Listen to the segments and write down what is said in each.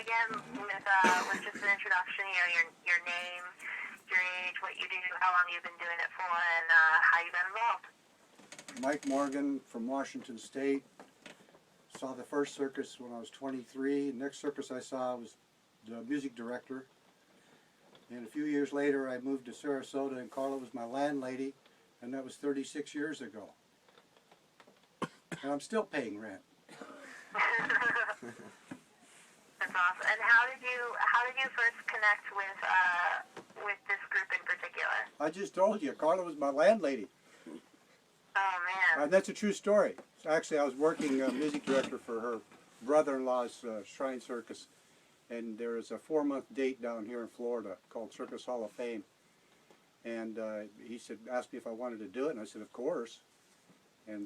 again with just an introduction, your name, your age, what you do, how long you've been doing it for, and how you've been involved. Mike Morgan from Washington State. Saw the first circus when I was 23. The next circus I saw was the music director. And a few years later I moved to Sarasota and Carla was my landlady, and that was 36 years ago. And I'm still paying rent. That's awesome. And how did you first connect with this group in particular? I just told you, Carla was my landlady. Oh man. That's a true story. Actually, I was working music director for her brother-in-law's Shrine Circus, and there is a 4-month date down here in Florida called Circus Hall of Fame. And he asked me if I wanted to do it, and I said, of course.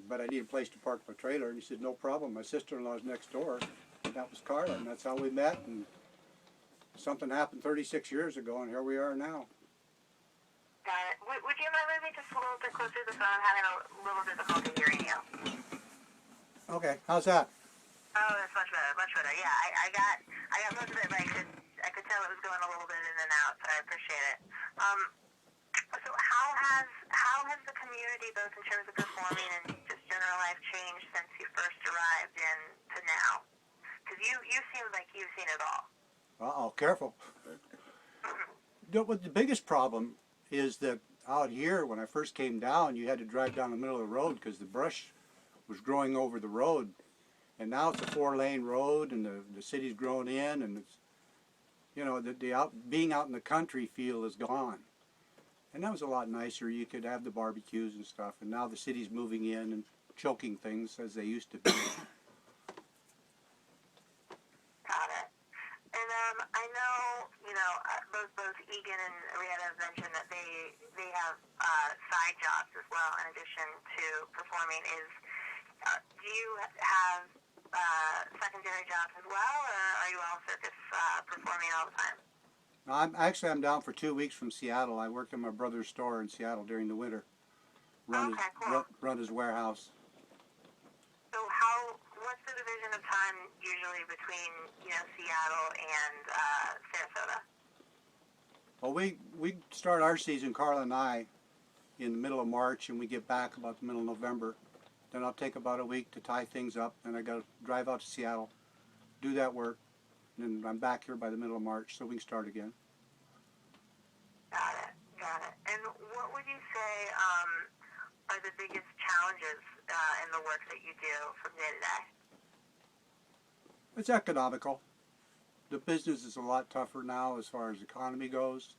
But I need a place to park my trailer, and he said, no problem. My sister-in-law's next door. That was Carla, and that's how we met. And something happened 36 years ago, and here we are now. Got it. Would you mind moving just a little bit closer to the phone? I'm having a little difficulty hearing you. Okay, how's that? Oh, that's much better, much better. Yeah, I got most of it, but I could tell it was going a little bit in and out, so I appreciate it. So how has the community, both in terms of performing and just general life, changed since you first arrived in to now? Because you seem like you've seen it all. Uh-oh, careful. The biggest problem is that out here, when I first came down, you had to drive down the middle of the road because the brush was growing over the road. And now it's a 4-lane road, and the city's grown in, and it's, you know, being out in the country feel is gone. And that was a lot nicer. You could have the barbecues and stuff, and now the city's moving in and choking things as they used to be. Got it. And I know, you know, both Egan and Arietta have mentioned that they have side jobs as well in addition to performing. Do you have secondary jobs as well, or are you all circus performing all the time? I'm down for 2 weeks from Seattle. I work in my brother's store in Seattle during the winter. Run his warehouse. So what's the division of time usually between, you know, Seattle and Sarasota? Well, we start our season, Carla and I, in the middle of March, and we get back about the middle of November. Then I'll take about a week to tie things up, and I got to drive out to Seattle, do that work, and I'm back here by the middle of March, so we can start again. Got it. And what would you say are the biggest challenges in the work that you do from day to day? It's economical. The business is a lot tougher now as far as economy goes,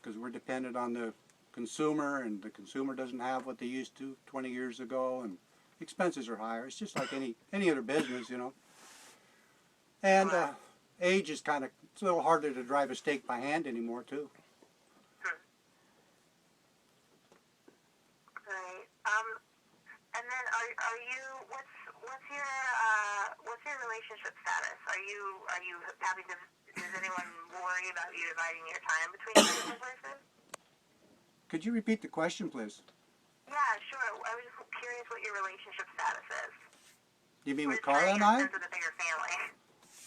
because we're dependent on the consumer, and the consumer doesn't have what they used to 20 years ago, and expenses are higher. It's just like any other business, you know. And age is it's a little harder to drive a stake by hand anymore too. Great. And then are you what's your relationship status? Are you having to, does anyone worry about you dividing your time between the different places? Could you repeat the question, please? Yeah, sure. I was just curious what your relationship status is. You mean with Carla and I? With the bigger family.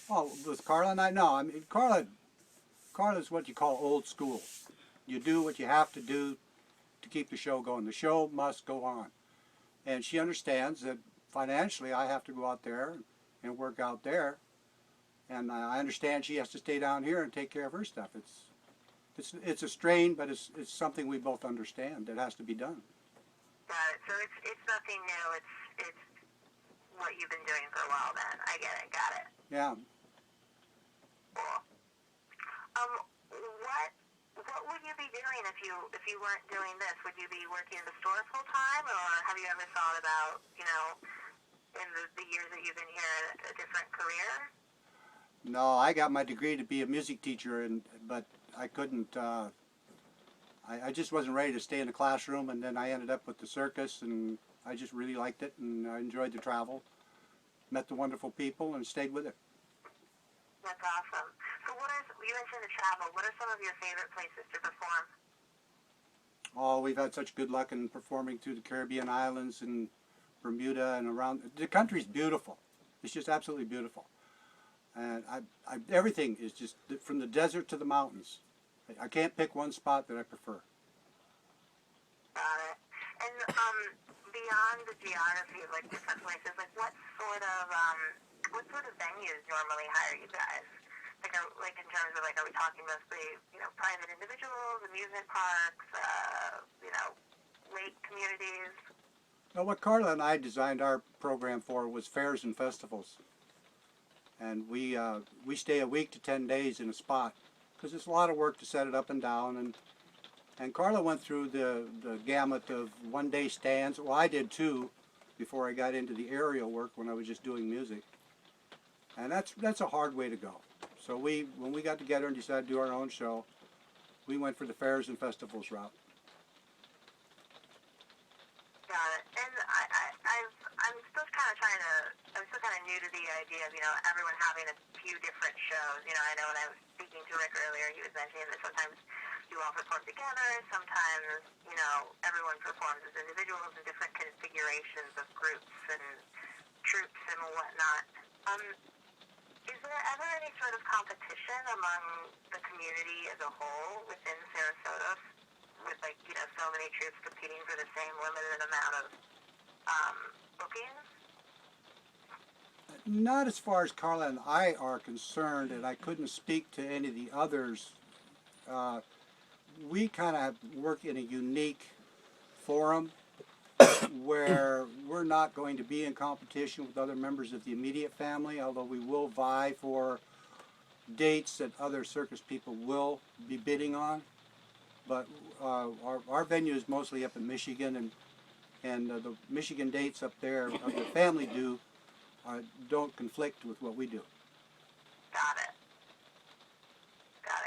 Oh, with Carla and I? No, I mean, Carla's what you call old school. You do what you have to do to keep the show going. The show must go on. And she understands that financially I have to go out there and work out there. And I understand she has to stay down here and take care of her stuff. It's a strain, but it's something we both understand that has to be done. Got it. So it's nothing new. It's what you've been doing for a while then. I get it. Got it. Yeah. Cool. What would you be doing if you weren't doing this? Would you be working in the store full time, or have you ever thought about, you know, in the years that you've been here, a different career? No, I got my degree to be a music teacher, but I couldn't. I just wasn't ready to stay in the classroom, and then I ended up with the circus, and I just really liked it, and I enjoyed the travel, met the wonderful people, and stayed with it. That's awesome. So you mentioned the travel. What are some of your favorite places to perform? Oh, we've had such good luck in performing through the Caribbean islands and Bermuda and around. The country's beautiful. It's just absolutely beautiful. And everything is just from the desert to the mountains. I can't pick one spot that I prefer. Got it. And beyond the geography of like different places, like what sort of venues normally hire you guys? Like in terms of like, are we talking mostly, you know, private individuals, amusement parks, you know, lake communities? Well, what Carla and I designed our program for was fairs and festivals. And we stay a week to 10 days in a spot because it's a lot of work to set it up and down. And Carla went through the gamut of one-day stands. Well, I did too before I got into the aerial work when I was just doing music. And that's a hard way to go. So when we got together and decided to do our own show, we went for the fairs and festivals route. Got it. And I'm still kind of new to the idea of, you know, everyone having a few different shows. You know, I know when I was speaking to Rick earlier, he was mentioning that sometimes you all perform together, sometimes, you know, everyone performs as individuals in different configurations of groups and troops and whatnot. Is there ever any sort of competition among the community as a whole within Sarasota with, like, you know, so many troops competing for the same limited amount of bookings? Not as far as Carla and I are concerned, and I couldn't speak to any of the others. We kind of work in a unique forum where we're not going to be in competition with other members of the immediate family, although we will vie for dates that other circus people will be bidding on. But our venue is mostly up in Michigan, and the Michigan dates up there, the family don't conflict with what we do. Got it.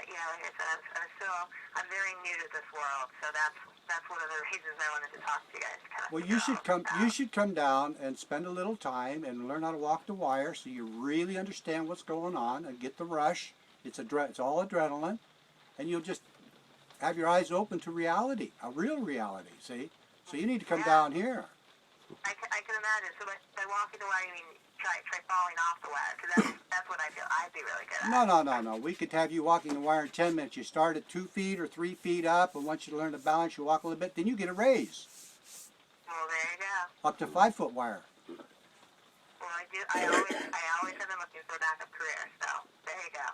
Yeah, like I said, I'm very new to this world, so that's one of the reasons I wanted to talk to you guys. Well, you should come down and spend a little time and learn how to walk the wire, so you really understand what's going on and get the rush. It's all adrenaline, and you'll just have your eyes open to reality, a real reality. See, so you need to come down here. I can imagine. So by walking the wire, you mean try falling off the wire, because that's what I feel I'd be really good at. No. We could have you walking the wire in 10 minutes. You start at 2 feet or 3 feet up, and once you learn to balance, you walk a little bit, then you get a raise. Well, there you go. Up to 5-foot wire. Well, I always have been looking for a backup career, so there you go.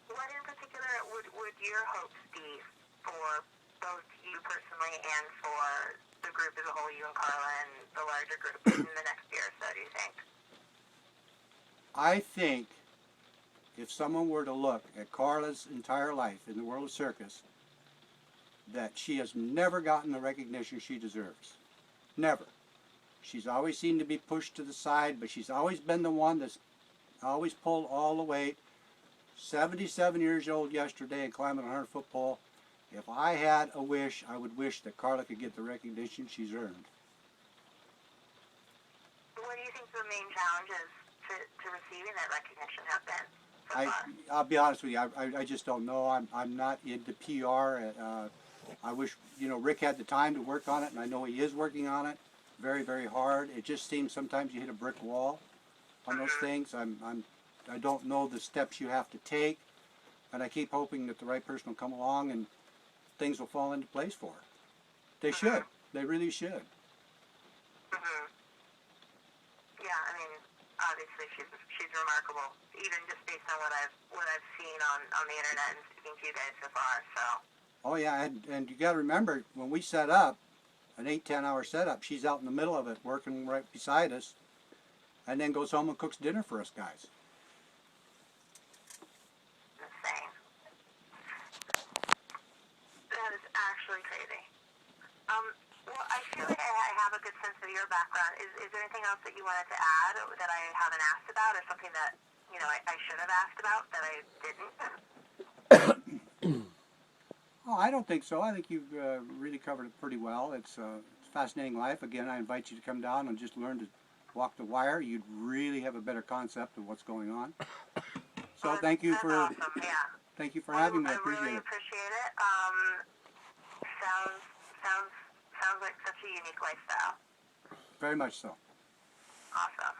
What in particular would your hopes be for both you personally and for the group as a whole, you and Carla, and the larger group in the next year or so, do you think? I think if someone were to look at Carla's entire life in the world of circus, that she has never gotten the recognition she deserves. Never. She's always seemed to be pushed to the side, but she's always been the one that's always pulled all the weight. 77 years old yesterday and climbing a 100-foot pole. If I had a wish, I would wish that Carla could get the recognition she's earned. What do you think the main challenges to receiving that recognition have been so far? I'll be honest with you, I just don't know. I'm not into PR. I wish, you know, Rick had the time to work on it, and I know he is working on it very, very hard. It just seems sometimes you hit a brick wall on those things. I don't know the steps you have to take, and I keep hoping that the right person will come along and things will fall into place for her. They should. They really should. Yeah, I mean, obviously she's remarkable, even just based on what I've seen on the internet and speaking to you guys so far. So. Oh yeah, and you got to remember when we set up an 8-10 hour setup, she's out in the middle of it, working right beside us, and then goes home and cooks dinner for us guys. Insane. That is actually crazy. Well, I feel like I have a good sense of your background. Is there anything else that you wanted to add that I haven't asked about, or something that, you know, I should have asked about that I didn't? Oh, I don't think so. I think you've really covered it pretty well. It's a fascinating life. Again, I invite you to come down and just learn to walk the wire. You'd really have a better concept of what's going on. So Well, thank you that's for awesome. Yeah. thank you for having me. I I appreciate really it. appreciate it. Sounds like such a unique lifestyle. Very much so. Awesome.